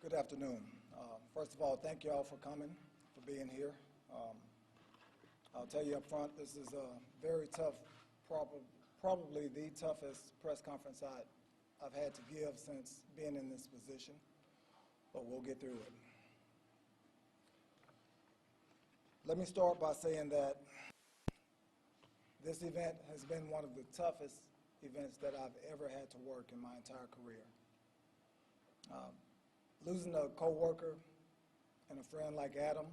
Good afternoon. First of all, thank you all for coming, for being here. I'll tell you up front, this is a very tough, probably the toughest press conference I've had to give since being in this position, but we'll get through it. Let me start by saying that this event has been one of the toughest events that I've ever had to work in my entire career. Losing a coworker and a friend like Adam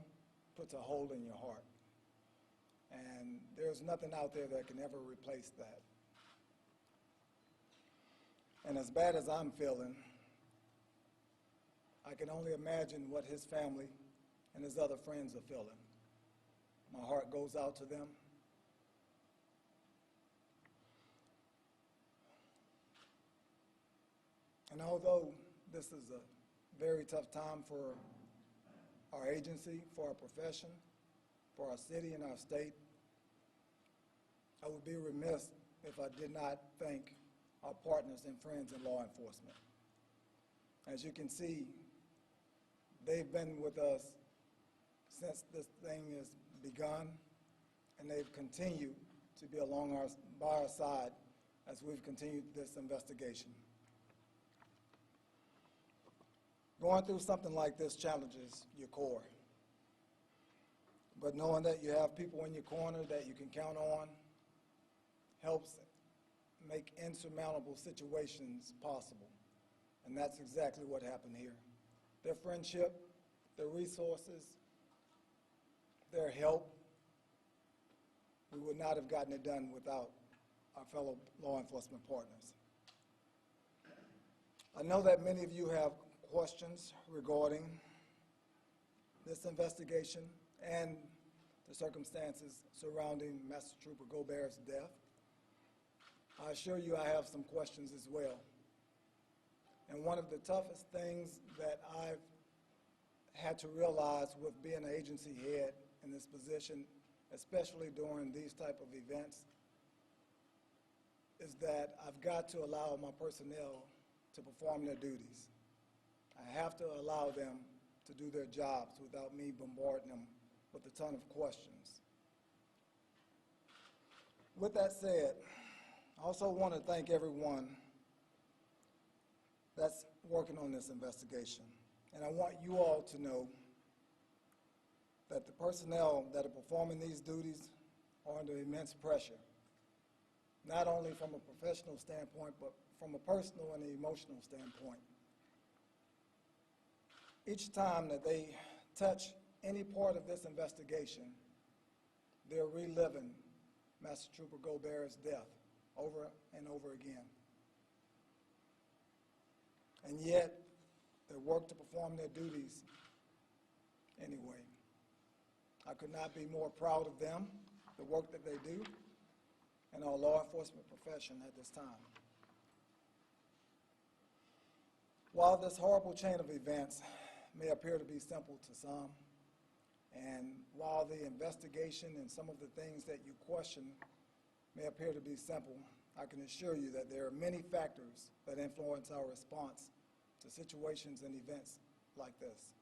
puts a hole in your heart. And there's nothing out there that can ever replace that. And as bad as I'm feeling, I can only imagine what his family and his other friends are feeling. My heart goes out to them. And although this is a very tough time for our agency, for our profession, for our city and our state, I would be remiss if I did not thank our partners and friends in law enforcement. As you can see, they've been with us since this thing has begun, and they've continued to be by our side as we've continued this investigation. Going through something like this challenges your core. But knowing that you have people in your corner that you can count on helps make insurmountable situations possible. And that's exactly what happened here. Their friendship, their resources, their help, we would not have gotten it done without our fellow law enforcement partners. I know that many of you have questions regarding this investigation and the circumstances surrounding Master Trooper Gaubert's death. I assure you I have some questions as well. And one of the toughest things that I've had to realize with being an agency head in this position, especially during these type of events, is that I've got to allow my personnel to perform their duties. I have to allow them to do their jobs without me bombarding them with a ton of questions. With that said, I also want to thank everyone that's working on this investigation. And I want you all to know that the personnel that are performing these duties are under immense pressure, not only from a professional standpoint, but from a personal and emotional standpoint. Each time that they touch any part of this investigation, they're reliving Master Trooper Gaubert's death over and over again. And yet, they work to perform their duties anyway. I could not be more proud of them, the work that they do, and our law enforcement profession at this time. While this horrible chain of events may appear to be simple to some, and while the investigation and some of the things that you question may appear to be simple, I can assure you that there are many factors that influence our response to situations and events like this.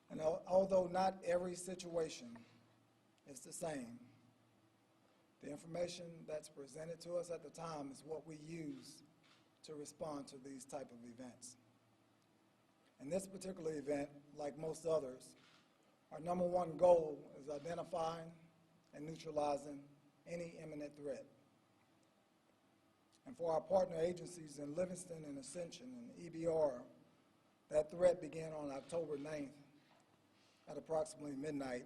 And although not every situation is the same, the information that's presented to us at the time is what we use to respond to these type of events. In this particular event, like most others, our number one goal is identifying and neutralizing any imminent threat. And for our partner agencies in Livingston and Ascension and EBR, that threat began on October 9th at approximately midnight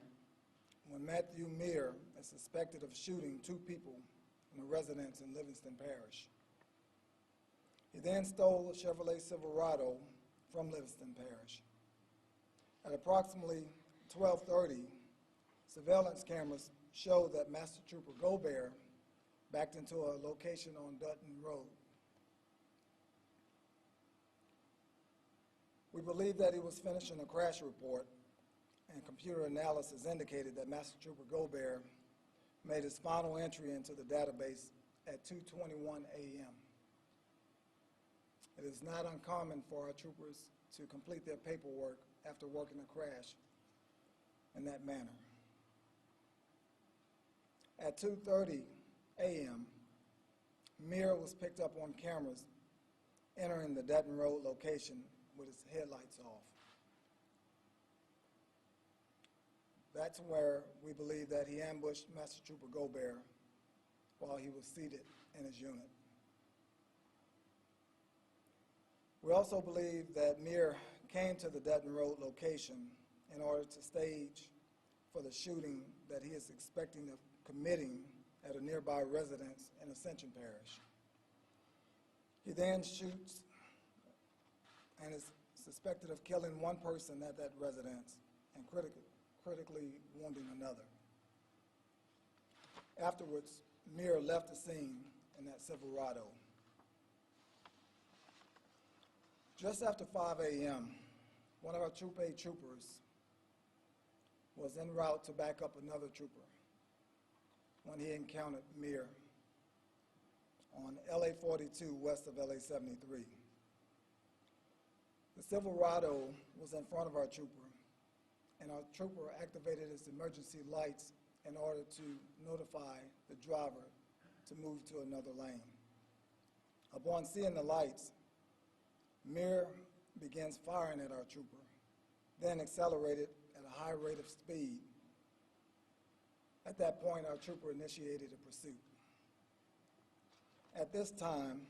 when Matthew Meir is suspected of shooting two people in a residence in Livingston Parish. He then stole a Chevrolet Silverado from Livingston Parish. At approximately 12:30, surveillance cameras showed that Master Trooper Gaubert backed into a location on Dutton Road. We believe that he was finishing a crash report, and computer analysis indicated that Master Trooper Gaubert made his final entry into the database at 2:21 a.m. It is not uncommon for our troopers to complete their paperwork after working a crash in that manner. At 2:30 a.m., Mir was picked up on cameras entering the Dutton Road location with his headlights off. That's where we believe that he ambushed Master Trooper Gaubert while he was seated in his unit. We also believe that Mir came to the Dutton Road location in order to stage for the shooting that he is expecting of committing at a nearby residence in Ascension Parish. He then shoots and is suspected of killing one person at that residence and critically wounding another. Afterwards, Mir left the scene in that Silverado. Just after 5 a.m., one of our Troop A troopers was en route to back up another trooper when he encountered Mir on LA 42 west of LA 73. The Silverado was in front of our trooper, and our trooper activated his emergency lights in order to notify the driver to move to another lane. Upon seeing the lights, Mir begins firing at our trooper, then accelerated at a high rate of speed. At that point, our trooper initiated a pursuit. At this time,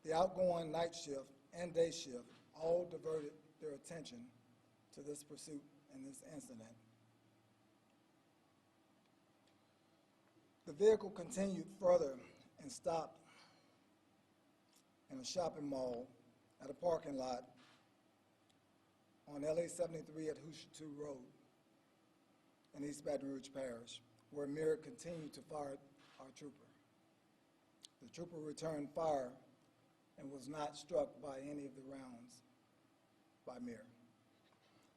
the outgoing night shift and day shift all diverted their attention to this pursuit and this incident. The vehicle continued further and stopped in a shopping mall at a parking lot on LA 73 at Hoosier 2 Road in East Baton Rouge Parish, where Mir continued to fire our trooper. The trooper returned fire and was not struck by any of the rounds by Mir.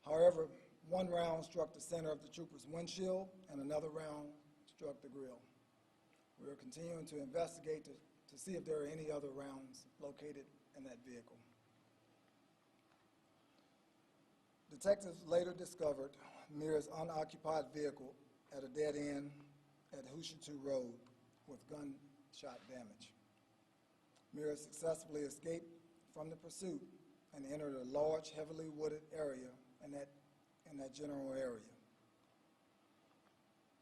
However, one round struck the center of the trooper's windshield and another round struck the grill. We are continuing to investigate to see if there are any other rounds located in that vehicle. Detectives later discovered Mir's unoccupied vehicle at a dead end at Hoosier 2 Road with gunshot damage. Mir successfully escaped from the pursuit and entered a large, heavily wooded area in that general area.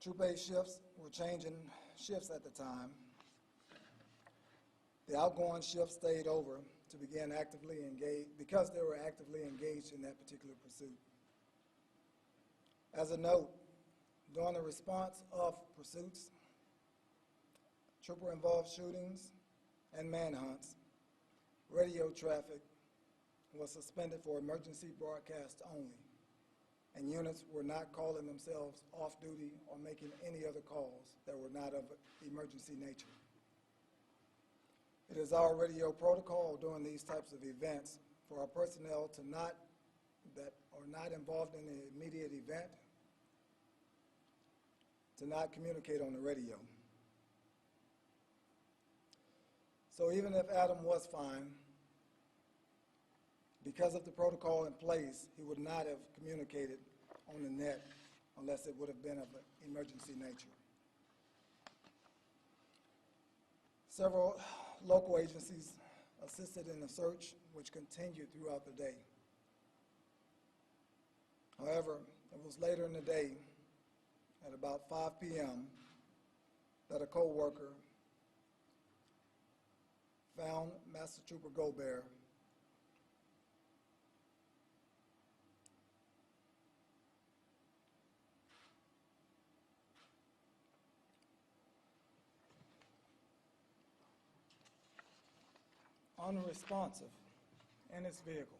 Troop A shifts were changing shifts at the time. The outgoing shift stayed over to begin actively engaged because they were actively engaged in that particular pursuit. As a note, during the response of pursuits, trooper-involved shootings and manhunts, radio traffic was suspended for emergency broadcast only, and units were not calling themselves off-duty or making any other calls that were not of emergency nature. It is our radio protocol during these types of events for our personnel that are not involved in the immediate event to not communicate on the radio. So even if Adam was fine, because of the protocol in place, he would not have communicated on the net unless it would have been of an emergency nature. Several local agencies assisted in the search, which continued throughout the day. However, it was later in the day, at about 5 p.m., that a co-worker found Master Trooper Gaubert unresponsive in his vehicle.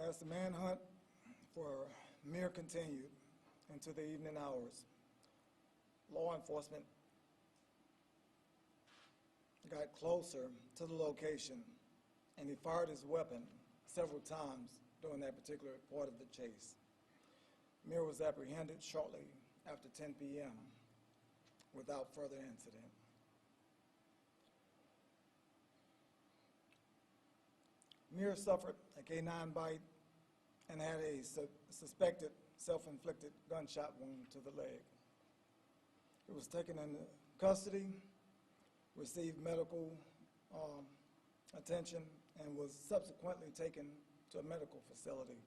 As the manhunt for Mir continued into the evening hours, law enforcement got closer to the location and he fired his weapon several times during that particular part of the chase. Mir was apprehended shortly after 10 p.m. without further incident. Muir suffered a canine bite and had a suspected self-inflicted gunshot wound to the leg. He was taken into custody, received medical attention, and was subsequently taken to a medical facility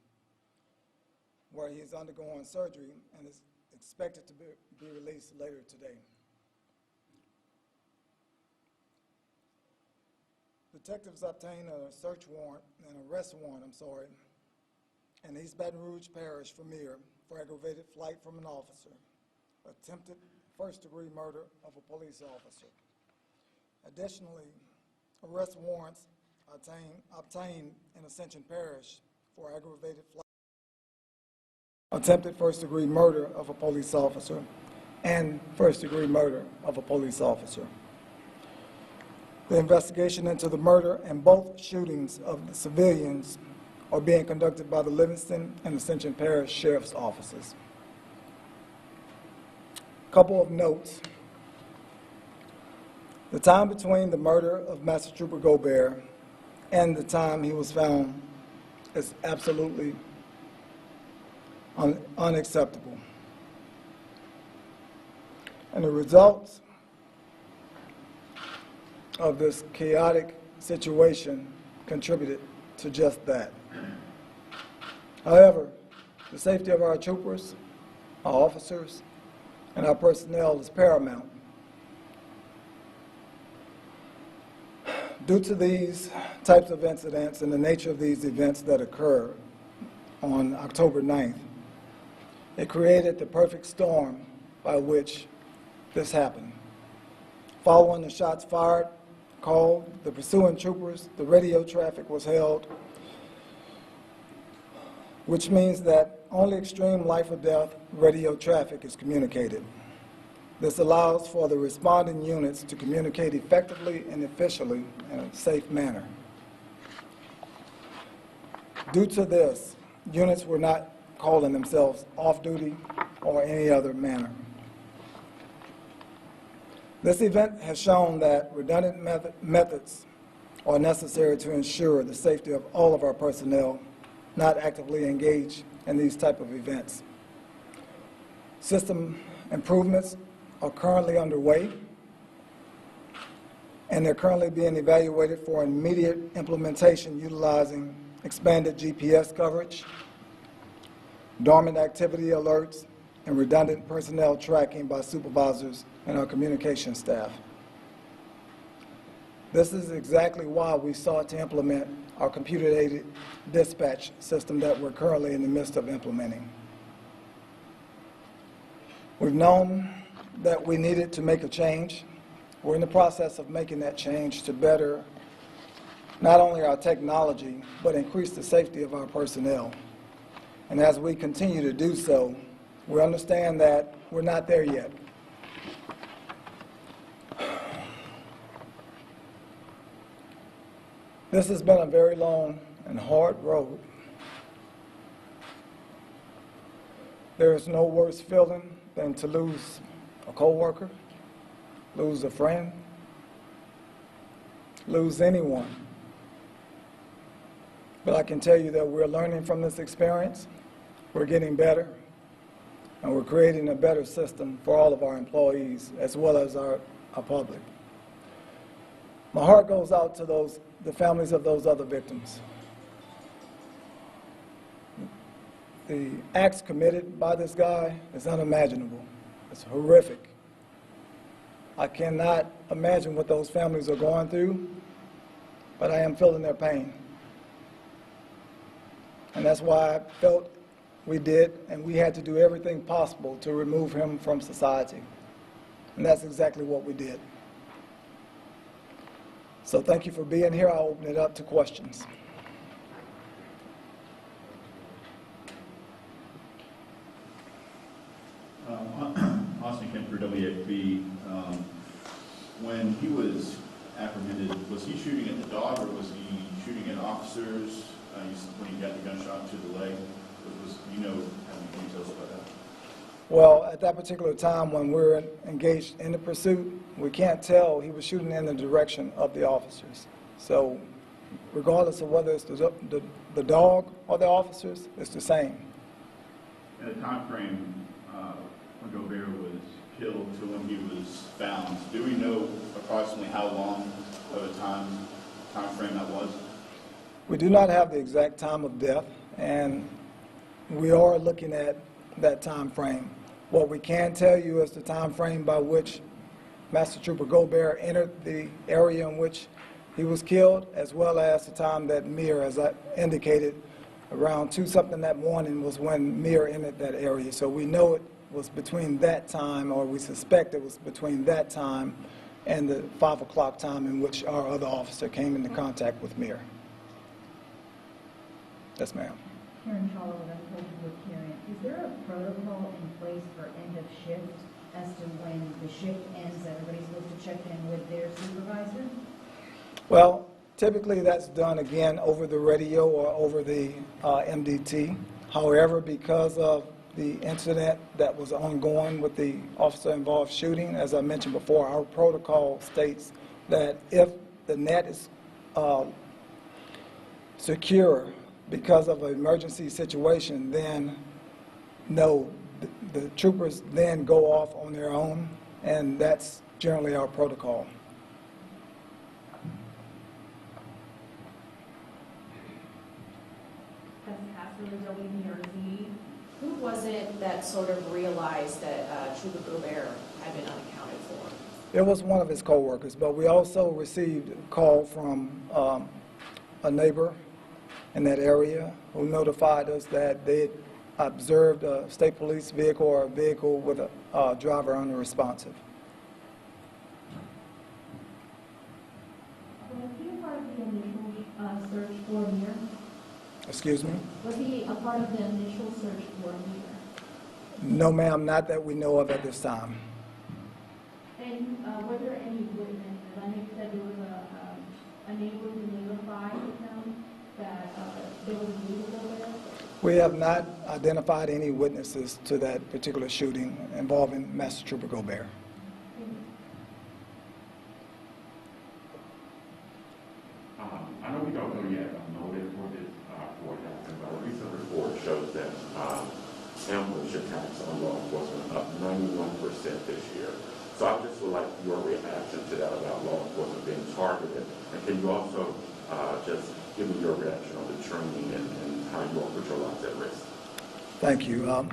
where he is undergoing surgery and is expected to be released later today. Detectives obtained a search warrant, an arrest warrant, in East Baton Rouge Parish for Muir for aggravated flight from an officer, attempted first-degree murder of a police officer. Additionally, arrest warrants obtained in Ascension Parish for aggravated flight, attempted first-degree murder of a police officer, and first-degree murder of a police officer. The investigation into the murder and both shootings of the civilians are being conducted by the Livingston and Ascension Parish Sheriff's Offices. Couple of notes. The time between the murder of Master Trooper Gaubert and the time he was found is absolutely unacceptable. And the results of this chaotic situation contributed to just that. However, the safety of our troopers, our officers, and our personnel is paramount. Due to these types of incidents and the nature of these events that occurred on October 9th, it created the perfect storm by which this happened. Following the shots fired, called the pursuing troopers, the radio traffic was held, which means that only extreme life or death radio traffic is communicated. This allows for the responding units to communicate effectively and efficiently in a safe manner. Due to this, units were not calling themselves off-duty or any other manner. This event has shown that redundant methods are necessary to ensure the safety of all of our personnel not actively engaged in these type of events. System improvements are currently underway, and they're currently being evaluated for immediate implementation utilizing expanded GPS coverage, dormant activity alerts, and redundant personnel tracking by supervisors and our communication staff. This is exactly why we sought to implement our computer-aided dispatch system that we're currently in the midst of implementing. We've known that we needed to make a change. We're in the process of making that change to better not only our technology, but increase the safety of our personnel. And as we continue to do so, we understand that we're not there yet. This has been a very long and hard road. There is no worse feeling than to lose a coworker, lose a friend, lose anyone. But I can tell you that we're learning from this experience, we're getting better, and we're creating a better system for all of our employees as well as our public. My heart goes out to the families of those other victims. The acts committed by this guy is unimaginable. It's horrific. I cannot imagine what those families are going through, but I am feeling their pain. And that's why I felt we did, and we had to do everything possible to remove him from society. And that's exactly what we did. So thank you for being here. I'll open it up to questions. Austin Kemp for WFB. When he was apprehended, was he shooting at the dog or was he shooting at officers when he got the gunshot to the leg? Can you tell us about that? Well, at that particular time when we were engaged in the pursuit, we can't tell. He was shooting in the direction of the officers. So regardless of whether it's the dog or the officers, it's the same. And the time frame when Gaubert was killed to when he was found, do we know approximately how long of a time frame that was? We do not have the exact time of death, and we are looking at that time frame. What we can tell you is the time frame by which Master Trooper Gaubert entered the area in which he was killed, as well as the time that Mir, as I indicated, around 2-something that morning was when Mir entered that area. So we know it was between that time, or we suspect it was between that time and the 5 o'clock time in which our other officer came into contact with Mir. Yes, ma'am. Karen Charlo with Uncovered Karen. Is there a protocol in place for end of shift as to when the shift ends, everybody's supposed to check in with their supervisor? Well, typically that's done again over the radio or over the MDT. However, because of the incident that was ongoing with the officer-involved shooting, as I mentioned before, our protocol states that if the net is secure because of an emergency situation, then no, the troopers then go off on their own, and that's generally our protocol. Who was it that sort of realized that Trooper Gaubert had been unaccounted for? It was one of his co-workers, but we also received a call from a neighbor in that area who notified us that they had observed a state police vehicle or a vehicle with a driver unresponsive. Was he a part of the initial search for Mir? Excuse me? Was he a part of the initial search for Mir? No, ma'am, not that we know of at this time. And were there any witnesses? I know you said there was a neighbor who notified him that there was a vehicle there. We have not identified any witnesses to that particular shooting involving Master Trooper Gaubert. I know we don't know yet a motive for this but a recent report shows that ambush attacks on law enforcement up 91% this year. So I just would like your reaction to that about law enforcement being targeted. And can you also just give me your reaction on the training and how you all put your lives at risk? Thank you.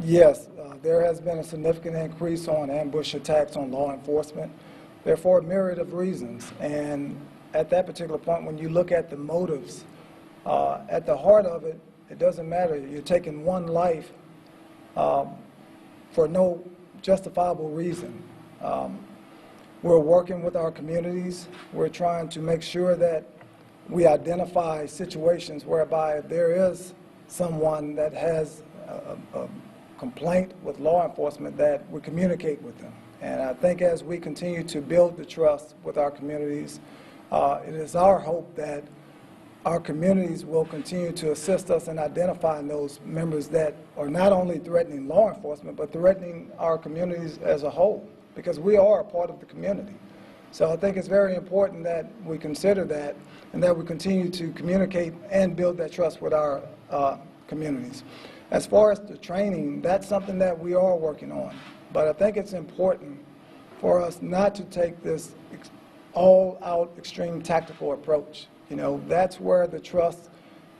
Yes, there has been a significant increase on ambush attacks on law enforcement. Therefore, a myriad of reasons. And at that particular point, when you look at the motives, at the heart of it, it doesn't matter. You're taking one life for no justifiable reason. We're working with our communities. We're trying to make sure that we identify situations whereby if there is someone that has a complaint with law enforcement, that we communicate with them. And I think as we continue to build the trust with our communities, it is our hope that our communities will continue to assist us in identifying those members that are not only threatening law enforcement, but threatening our communities as a whole, because we are a part of the community. So I think it's very important that we consider that and that we continue to communicate and build that trust with our communities. As far as the training, that's something that we are working on. But I think it's important for us not to take this all-out extreme tactical approach. You know, that's where the trust,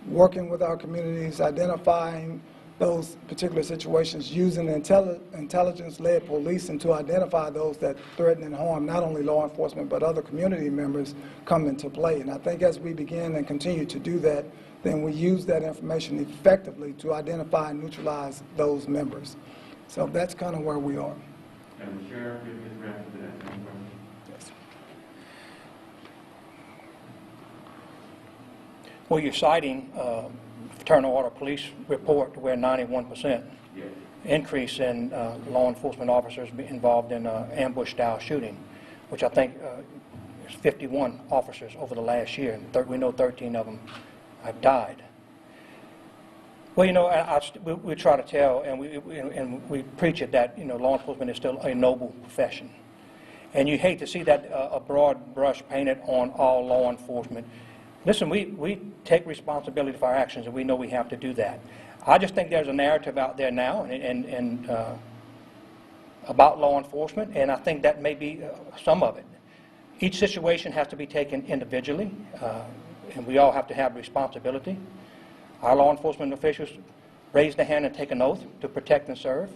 working with our communities, identifying those particular situations, using intelligence-led policing to identify those that threaten and harm not only law enforcement but other community members come into play. And I think as we begin and continue to do that, then we use that information effectively to identify and neutralize those members. So that's kind of where we are. And the sheriff give his reaction to that same question? Yes. Well, you're citing Fraternal Order Police report where 91% Yes. increase in law enforcement officers involved in ambush-style shooting, which I think is 51 officers over the last year, and we know 13 of them have died. Well, you know, we try to tell, and we preach it, that, you know, law enforcement is still a noble profession. And you hate to see that a broad brush painted on all law enforcement. Listen, we take responsibility for our actions, and we know we have to do that. I just think there's a narrative out there now and about law enforcement, and I think that may be some of it. Each situation has to be taken individually, and we all have to have responsibility. Our law enforcement officials raise their hand and take an oath to protect and serve.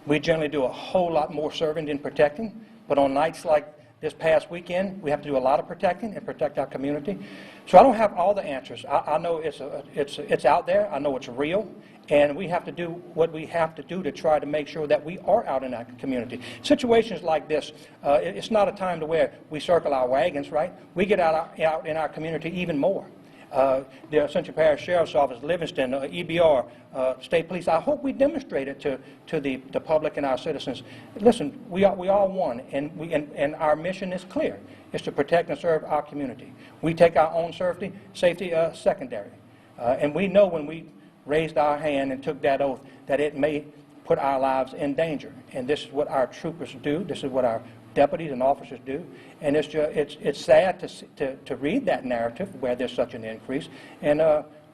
We generally do a whole lot more serving than protecting, but on nights like this past weekend, we have to do a lot of protecting and protect our community. So I don't have all the answers. I know it's out there. I know it's real, and we have to do what we have to do to try to make sure that we are out in our community. Situations like this, it's not a time to where we circle our wagons, right? We get out in our community even more. The Central Parish Sheriff's Office, Livingston, EBR, State Police. I hope we demonstrate it to the public and our citizens. Listen, we all one, and our mission is clear. It's to protect and serve our community. We take our own safety secondary. And we know when we raised our hand and took that oath that it may put our lives in danger. And this is what our troopers do. This is what our deputies and officers do, and it's sad to read that narrative where there's such an increase, and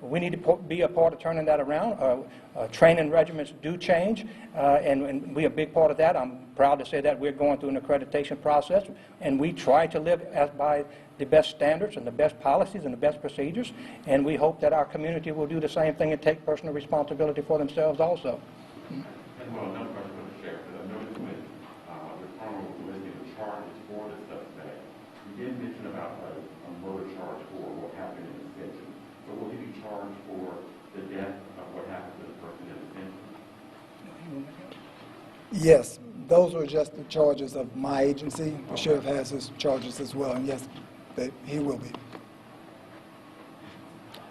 we need to be a part of turning that around. Training regiments do change, and we're a big part of that. I'm proud to say that we're going through an accreditation process, and we try to live by the best standards and the best policies and the best procedures, and we hope that our community will do the same thing and take personal responsibility for themselves also. And well, another question for the sheriff, because I noticed when the criminal listing the charges for the suspect, you did mention about a murder charge for what happened in the detention. So will he be charged for the death of what happened to the person in the detention? Yes, those were just the charges of my agency. The sheriff has his charges as well, and yes, he will be.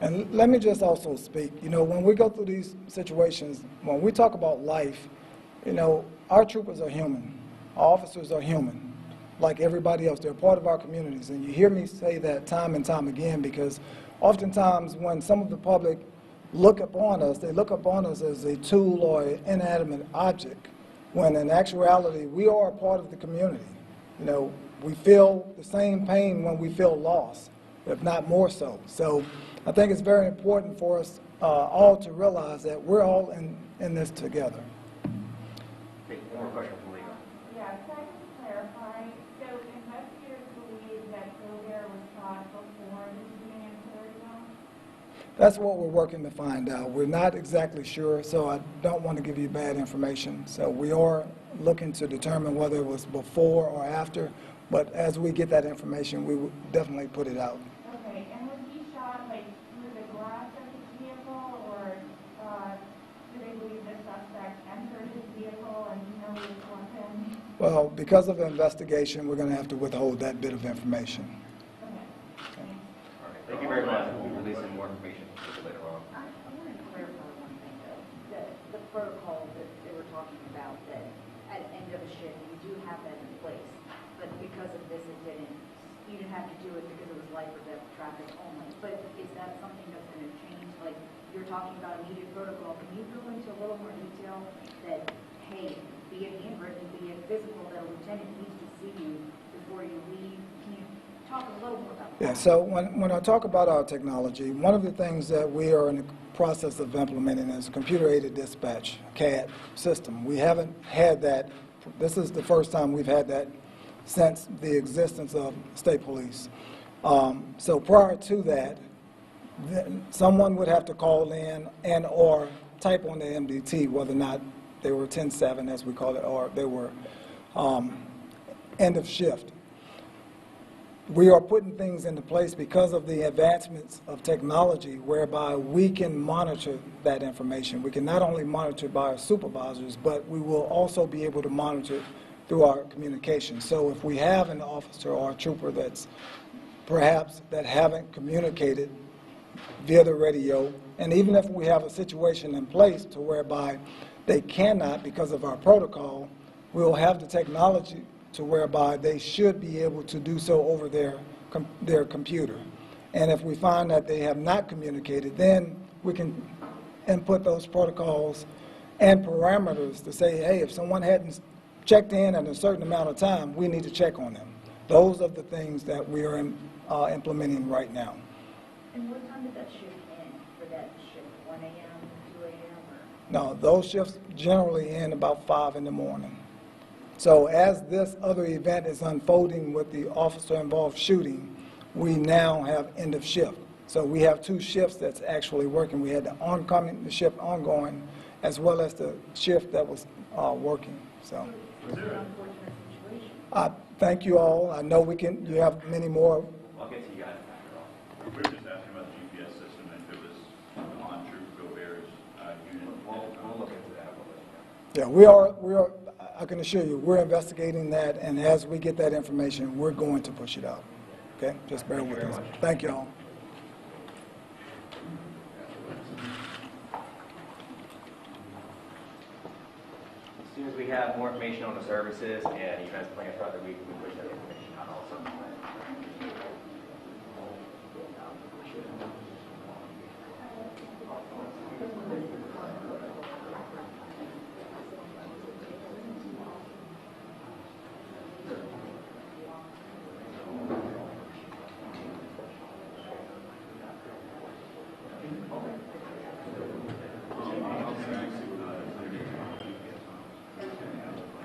And let me just also speak, when we go through these situations, when we talk about life, our troopers are human. Our officers are human, like everybody else. They're part of our communities. And you hear me say that time and time again, because oftentimes when some of the public look upon us, they look upon us as a tool or an inanimate object, when in actuality, we are a part of the community. We feel the same pain when we feel loss, if not more so. So I think it's very important for us all to realize that we're all in this together. Okay, one more question from legal. Yeah, can I just clarify? So investigators believe that Gaubert was shot before the shooting in Puerto Rico? That's what we're working to find out. We're not exactly sure, so I don't want to give you bad information. So we are looking to determine whether it was before or after, but as we get that information, we will definitely put it out. Okay, and was he shot through the glass of his vehicle, or do they believe the suspect entered his vehicle and his weapon? Well, because of the investigation, we're going to have to withhold that bit of information. Okay. All right, thank you very much. We'll be releasing more information later on. I want to clarify one thing, though. The protocol that they were talking about, that at the end of a shift, you do have that in place. But because of this, you didn't have to do it because it was life or death traffic only. But is that something that's going to change? Like, you're talking about immediate protocol. Can you go into a little more detail that, hey, be it handwritten, be it physical, that a lieutenant needs to see you before you leave? Can you talk a little more about that? Yeah, so when I talk about our technology, one of the things that we are in the process of implementing is computer-aided dispatch, CAD system. We haven't had that. This is the first time we've had that since the existence of state police. So prior to that, someone would have to call in and or type on the MDT whether or not they were 10-7, as we call it, or they were end of shift. We are putting things into place because of the advancements of technology whereby we can monitor that information. We can not only monitor by our supervisors, but we will also be able to monitor through our communication. So if we have an officer or a trooper that's perhaps that haven't communicated via the radio, and even if we have a situation in place to whereby they cannot because of our protocol, we'll have the technology to whereby they should be able to do so over their computer. And if we find that they have not communicated, then we can input those protocols and parameters to say, hey, if someone hadn't checked in at a certain amount of time, we need to check on them. Those are the things that we are implementing right now. And what time did that shift end for that shift, 1 a.m., 2 a.m., or? No, those shifts generally end about 5 in the morning. So as this other event is unfolding with the officer-involved shooting, we now have end of shift. So we have 2 shifts that's actually working. We had the shift ongoing, as well as the shift that was working, so. It's an unfortunate situation. Thank you all. I know you have many more. I'll get to you guys after all. We were just asking about the GPS system and if it was on Trooper Gaubert's unit. We'll look into that. We'll let you know. Yeah, we are, I can assure you, we're investigating that, and as we get that information, we're going to push it out. Okay? Just bear with us. Thank you all. As soon as we have more information on the services and events planned throughout the week, we push that information out also.